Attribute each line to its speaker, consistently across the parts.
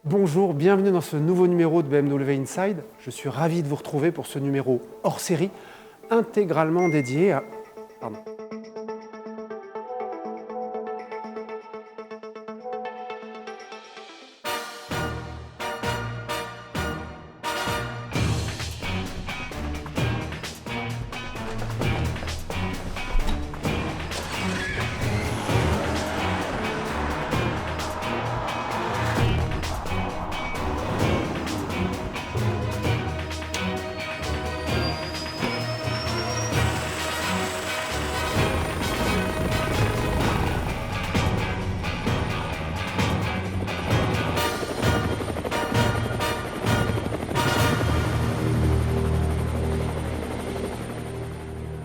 Speaker 1: Bonjour, bienvenue dans ce nouveau numéro de BMW Inside. Je suis ravi de vous retrouver pour ce numéro hors série, intégralement dédié à... Pardon.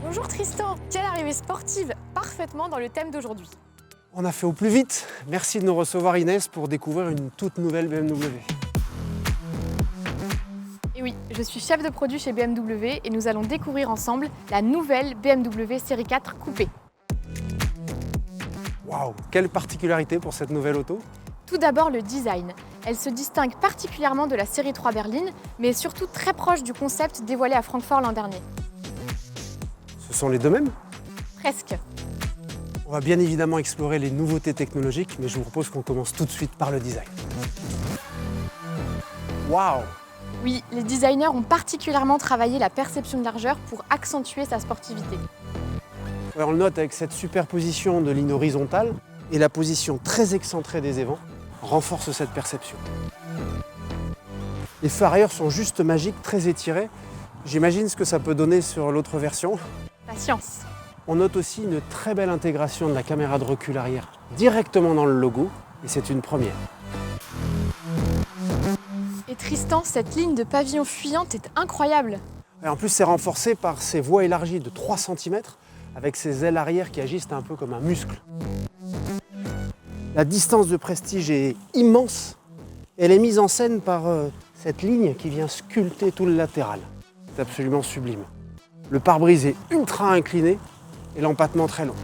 Speaker 2: Bonjour Tristan, quelle arrivée sportive, parfaitement dans le thème d'aujourd'hui.
Speaker 1: On a fait au plus vite. Merci de nous recevoir Inès pour découvrir une toute nouvelle BMW.
Speaker 2: Et oui, je suis chef de produit chez BMW et nous allons découvrir ensemble la nouvelle BMW Série 4 Coupé.
Speaker 1: Waouh, quelle particularité pour cette nouvelle auto.
Speaker 2: Tout d'abord le design. Elle se distingue particulièrement de la Série 3 berline, mais est surtout très proche du concept dévoilé à Francfort l'an dernier.
Speaker 1: Ce sont les deux mêmes?
Speaker 2: Presque.
Speaker 1: On va bien évidemment explorer les nouveautés technologiques, mais je vous propose qu'on commence tout de suite par le design. Waouh!
Speaker 2: Oui, les designers ont particulièrement travaillé la perception de largeur pour accentuer sa sportivité.
Speaker 1: Ouais, on le note avec cette superposition de lignes horizontales et la position très excentrée des évents renforce cette perception. Les feux arrière sont juste magiques, très étirés. J'imagine ce que ça peut donner sur l'autre version.
Speaker 2: Patience.
Speaker 1: On note aussi une très belle intégration de la caméra de recul arrière directement dans le logo, et c'est une première.
Speaker 2: Et Tristan, cette ligne de pavillon fuyante est incroyable.
Speaker 1: Et en plus, c'est renforcé par ces voies élargies de 3 cm, avec ces ailes arrière qui agissent un peu comme un muscle. La distance de prestige est immense. Elle est mise en scène par cette ligne qui vient sculpter tout le latéral. C'est absolument sublime. Le pare-brise est ultra incliné et l'empattement très long.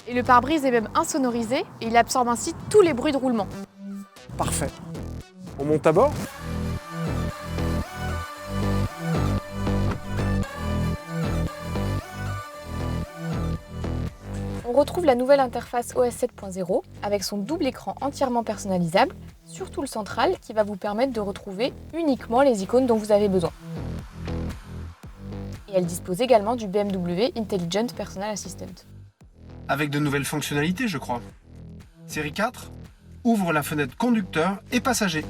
Speaker 2: Et le pare-brise est même insonorisé et il absorbe ainsi tous les bruits de roulement.
Speaker 1: Parfait. On monte à bord.
Speaker 2: On retrouve la nouvelle interface OS 7.0 avec son double écran entièrement personnalisable, surtout le central qui va vous permettre de retrouver uniquement les icônes dont vous avez besoin. Et elle dispose également du BMW Intelligent Personal Assistant.
Speaker 3: Avec de nouvelles fonctionnalités, je crois. Série 4 ouvre la fenêtre conducteur et passager.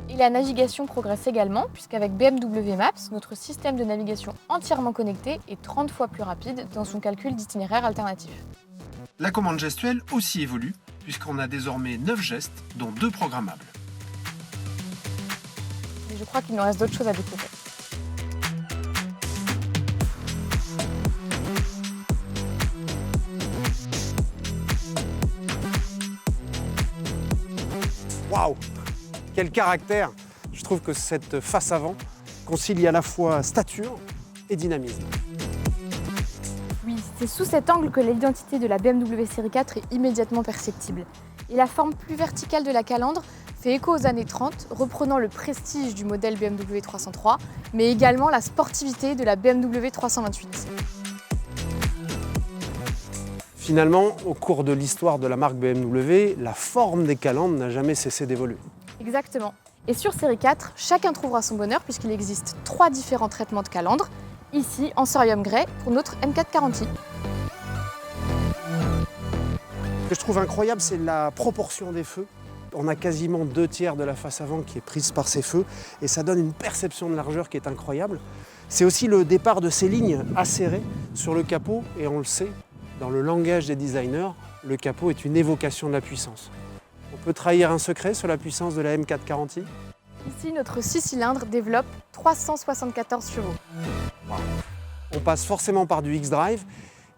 Speaker 2: Et la navigation progresse également, puisqu'avec BMW Maps, notre système de navigation entièrement connecté est 30 fois plus rapide dans son calcul d'itinéraire alternatif.
Speaker 3: La commande gestuelle aussi évolue, puisqu'on a désormais 9 gestes, dont 2 programmables.
Speaker 2: Mais je crois qu'il nous reste d'autres choses à découvrir.
Speaker 1: Waouh! Quel caractère! Je trouve que cette face avant concilie à la fois stature et dynamisme.
Speaker 2: Oui, c'est sous cet angle que l'identité de la BMW Série 4 est immédiatement perceptible. Et la forme plus verticale de la calandre fait écho aux années 30, reprenant le prestige du modèle BMW 303, mais également la sportivité de la BMW 328.
Speaker 1: Finalement, au cours de l'histoire de la marque BMW, la forme des calandres n'a jamais cessé d'évoluer.
Speaker 2: Exactement. Et sur Série 4, chacun trouvera son bonheur puisqu'il existe 3 différents traitements de calandre, ici en Sorium Grey pour notre M440i.
Speaker 1: Ce que je trouve incroyable, c'est la proportion des feux. On a quasiment 2/3 de la face avant qui est prise par ces feux et ça donne une perception de largeur qui est incroyable. C'est aussi le départ de ces lignes acérées sur le capot et on le sait, dans le langage des designers, le capot est une évocation de la puissance. On peut trahir un secret sur la puissance de la M440i.
Speaker 2: Ici, notre 6 cylindres développe 374 chevaux.
Speaker 1: On passe forcément par du X-Drive,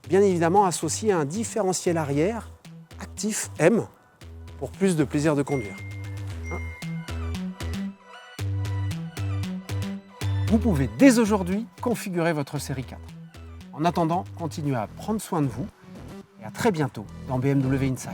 Speaker 1: bien évidemment associé à un différentiel arrière actif M pour plus de plaisir de conduire. Vous pouvez dès aujourd'hui configurer votre série 4. En attendant, continuez à prendre soin de vous Et à très bientôt dans BMW Inside.